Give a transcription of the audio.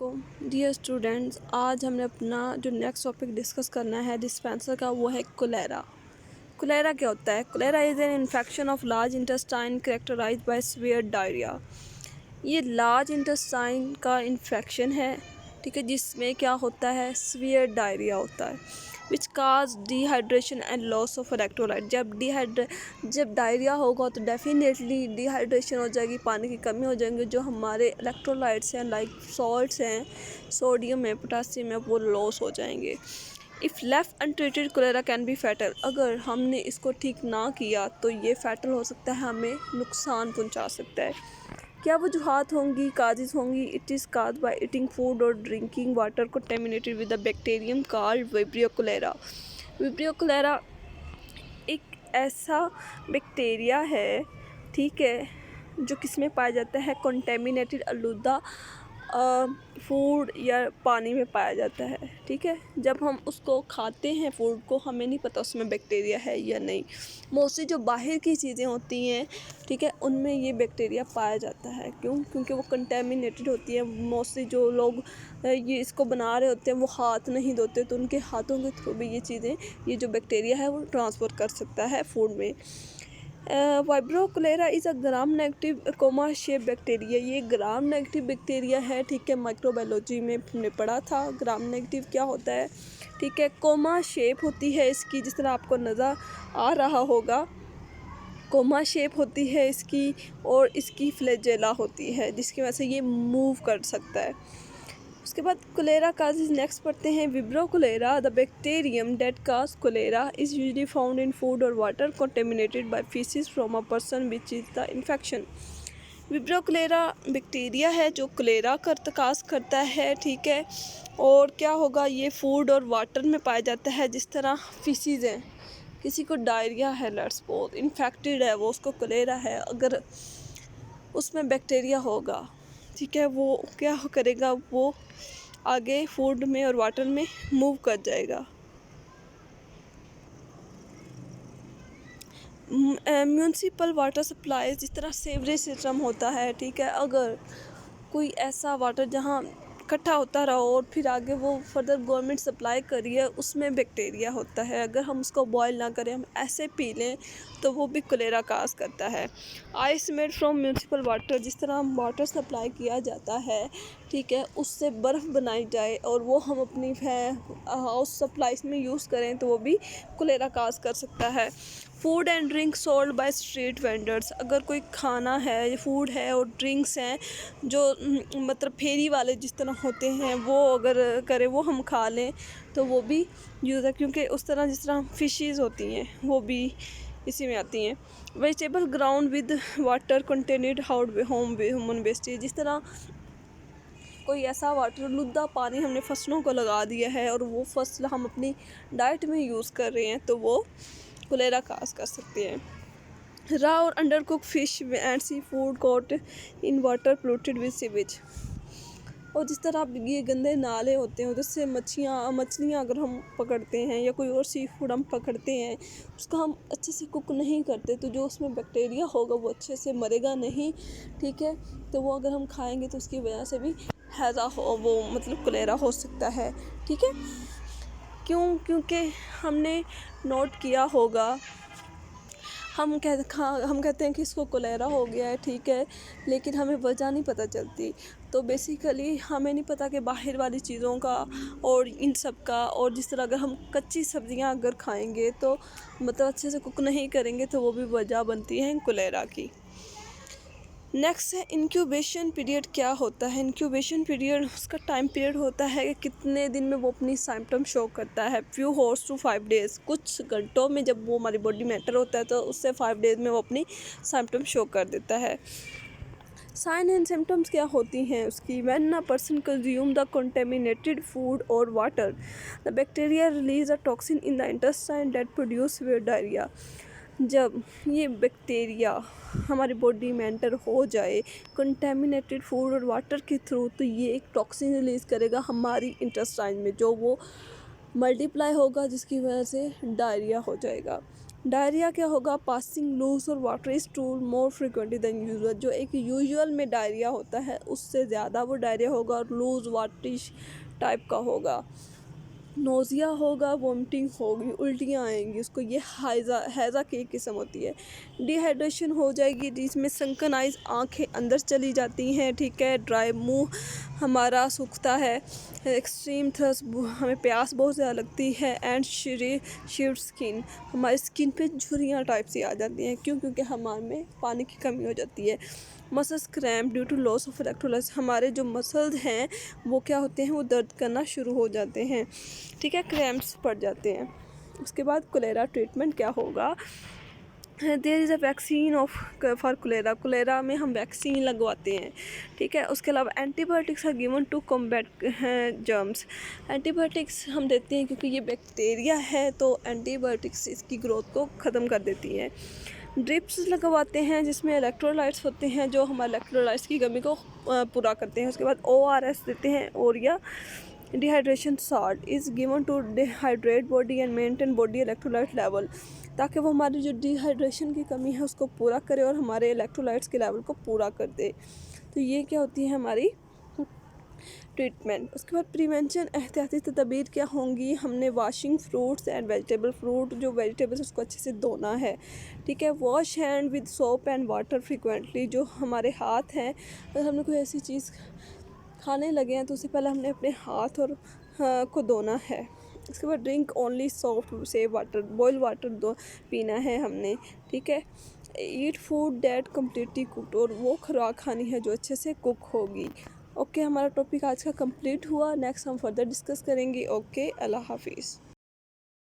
वालेकुम dear students. आज हमने अपना जो नेक्स्ट टॉपिक डिस्कस करना है डिस्पेंसर का, वो है कोलेरा। कोलेरा क्या होता है? Cholera is an infection of large intestine characterised by severe diarrhoea. ये लार्ज इंटेस्टाइन का इन्फेक्शन है, ठीक है, जिसमें क्या होता है, सीवियर डायरिया होता है, which cause dehydration and loss of electrolyte. जब डायरिया होगा तो डेफिनेटली डिहाइड्रेशन हो जाएगी, पानी की कमी हो जाएंगी, जो हमारे इलेक्ट्रोलाइट्स हैं लाइक सॉल्ट्स हैं, सोडियम है, पोटासियम है, वो लॉस हो जाएंगे। If left untreated cholera can be fatal. अगर हमने इसको ठीक ना किया तो ये फैटल हो सकता है, हमें नुकसान पहुंचा सकता है। क्या वजूहत होंगी, काजेज़ होंगी? It is cause by eating food और drinking water contaminated with the bacterium called Vibrio cholerae. Vibrio cholerae एक ऐसा बैक्टीरिया है, ठीक है, जो किसमें पाया जाता है? कंटेमिनेटेड, आलूदा फूड या पानी में पाया जाता है, ठीक है। जब हम उसको खाते हैं फूड को, हमें नहीं पता उसमें बैक्टीरिया है या नहीं। मोस्टली जो बाहर की चीज़ें होती हैं, ठीक है, उनमें ये बैक्टीरिया पाया जाता है। क्यों? क्योंकि वो कंटेमिनेटेड होती है। मोस्टली जो लोग ये इसको बना रहे होते हैं वो हाथ नहीं धोते, तो उनके हाथों के थ्रू भी ये चीज़ें, ये जो बैक्टीरिया है वो ट्रांसफ़र कर सकता है फूड में। Vibrio cholera is a gram negative comma shape bacteria. ये ग्राम नेगेटिव बैक्टीरिया है, ठीक है। माइक्रोबायोलॉजी में हमने पढ़ा था ग्राम नेगेटिव क्या होता है, ठीक है। कोमा शेप होती है इसकी, जिस तरह आपको नज़र आ रहा होगा, कोमा शेप होती है इसकी, और इसकी फ्लैजेला होती है, जिसकी वजह से ये मूव कर सकता है। उसके बाद कोलेरा काजेज नेक्स्ट पढ़ते हैं। Vibrio cholerae, the bacterium that cause cholera is usually found in food और water contaminated by faeces from a person which is the infection. Vibrio cholerae bacteria है जो कोलेरा का काज करता है, ठीक है। और क्या होगा, ये फूड और वाटर में पाया जाता है। जिस तरह फीसिस हैं, किसी को डायरिया है, लेट्स सपोज इन्फेक्टेड है वो, उसको कोलेरा है, अगर उसमें बैक्टीरिया होगा, ठीक है, वो क्या करेगा, वो आगे फूड में और वाटर में मूव कर जाएगा। म्यूनसिपल वाटर सप्लाई, जिस तरह सेवरेज सिस्टम होता है, ठीक है, अगर कोई ऐसा वाटर जहाँ इकट्ठा होता रहा और फिर आगे वो फर्दर गवर्नमेंट सप्लाई करिए, उसमें बैक्टीरिया होता है। अगर हम उसको बॉयल ना करें, हम ऐसे पी लें, तो वो भी कोलेरा काज करता है। Ice made from municipal water, जिस तरह हम वाटर सप्लाई किया जाता है, ठीक है, उससे बर्फ़ बनाई जाए और वो हम अपनी हाउस सप्लाईज में यूज़ करें, तो वो भी कोलेरा काज कर सकता है। Food and drink sold by street vendors, अगर कोई खाना है, फूड है और ड्रिंक्स हैं जो मतलब फेरी वाले जिस तरह होते हैं, वो अगर करें, वो हम खा लें, तो वो भी यूज़ है। क्योंकि उस तरह जिस तरह फिशेस होती हैं वो भी इसी में आती हैं। Vegetable ground with water contained हाउड होम ह्यूमन वेस्टेज, जिस तरह कोई ऐसा वाटर लुद्दा पानी हमने फसलों को लगा दिया है और वो फसल हम अपनी डाइट में यूज़ कर रहे हैं, तो वो कोलेरा काज कर सकते हैं। रॉ और under cook fish and seafood caught in water polluted with sewage, और जिस तरह अब ये गंदे नाले होते हैं, उससे मछलियाँ अगर हम पकड़ते हैं या कोई और सी फूड हम पकड़ते हैं, उसको हम अच्छे से कुक नहीं करते, तो जो उसमें बैक्टीरिया होगा वो अच्छे से मरेगा नहीं, ठीक है। तो वो अगर हम खाएंगे तो उसकी वजह से भी हैज़ा हो, वो मतलब कोलेरा हो सकता है, ठीक है। क्यों? क्योंकि हमने नोट किया होगा, हम कहते हैं कि इसको कोलेरा हो गया है, ठीक है, लेकिन हमें वजह नहीं पता चलती। तो बेसिकली हमें नहीं पता कि बाहर वाली चीज़ों का और इन सब का, और जिस तरह अगर हम कच्ची सब्जियां अगर खाएंगे तो मतलब अच्छे से कुक नहीं करेंगे, तो वो भी वजह बनती है कोलेरा की। नेक्स्ट है इंक्यूबेशन पीरियड। क्या होता है इंक्यूबेशन पीरियड? उसका टाइम पीरियड होता है कि कितने दिन में वो अपनी सिम्टम शो करता है। फ्यू हॉर्स टू 5 डेज़, कुछ घंटों में जब वो हमारी बॉडी में एंटर होता है, तो उससे 5 डेज़ में वो अपनी सिम्टम शो कर देता है। साइन एंड सिम्टम्स क्या होती हैं उसकी? When a person consume the contaminated food और water, the bacteria release a toxin in the intestine that produce severe diarrhoea. जब ये बैक्टीरिया हमारी बॉडी में एंटर हो जाए कंटेमिनेटेड फूड और वाटर के थ्रू, तो ये एक टॉक्सिन रिलीज़ करेगा हमारी इंटेस्टाइन में, जो वो मल्टीप्लाई होगा, जिसकी वजह से डायरिया हो जाएगा। डायरिया क्या होगा, पासिंग लूज और watery stool more frequently than usual. जो एक यूजुअल में डायरिया होता है उससे ज़्यादा वो डायरिया होगा और लूज वाटरी टाइप का होगा। नोज़िया होगा, वोमिटिंग होगी, उल्टियाँ आएंगी उसको, ये हैज़ा की एक किस्म होती है। डिहाइड्रेशन हो जाएगी जिसमें सनकन आइज, आँखें अंदर चली जाती हैं, ठीक है। ड्राई मुंह हमारा सूखता है। एक्सट्रीम थर्स्ट, हमें प्यास बहुत ज़्यादा लगती है। एंड शिवर्ड स्किन, हमारी स्किन पे झुर्रियाँ टाइप सी आ जाती हैं। क्यों? क्योंकि हमारे में पानी की कमी हो जाती है। Muscles cramp due to loss of electrolytes, हमारे जो मसल्स हैं वो क्या होते हैं, वो दर्द करना शुरू हो जाते हैं, ठीक है। क्रैम्प्स पड़ जाते हैं। उसके बाद कोलेरा ट्रीटमेंट क्या होगा, there is a vaccine of for cholera, cholera में हम वैक्सीन लगवाते हैं, ठीक है। उसके अलावा antibiotics are given to combat germs, antibiotics हम देते हैं क्योंकि ये बैक्टीरिया है, तो एंटीबायोटिक्स इसकी ग्रोथ को ख़त्म कर देती है। ड्रिप्स लगवाते हैं जिसमें इलेक्ट्रोलाइट्स होते हैं जो हमारे इलेक्ट्रोलाइट्स की कमी को पूरा करते हैं। उसके बाद ORS देते हैं, oral dehydration salt is given to dehydrate body and maintain body electrolyte level, ताकि वो हमारी जो डिहाइड्रेशन की कमी है उसको पूरा करे और हमारे इलेक्ट्रोलाइट्स के लेवल को पूरा कर दे। तो ये क्या होती है हमारी ट्रीटमेंट। उसके बाद प्रिवेंशन, एहतियाती तदबीर क्या होंगी, हमने washing fruits and vegetable, fruit जो वेजिटेबल्स उसको अच्छे से धोना है, ठीक है। Wash hand with soap and water frequently, जो हमारे हाथ हैं अगर हमने कोई ऐसी चीज़ खाने लगे हैं तो उससे पहले हमने अपने हाथ और को धोना है। उसके बाद drink only soft safe water, boil water दो पीना है हमने, ठीक है। Eat food that completely cooked, और वो खुराक खानी है जो अच्छे से कुक होगी। ओके, हमारा टॉपिक आज का कंप्लीट हुआ। नेक्स्ट हम फर्दर डिस्कस करेंगे। ओके, अल्लाह हाफिज़।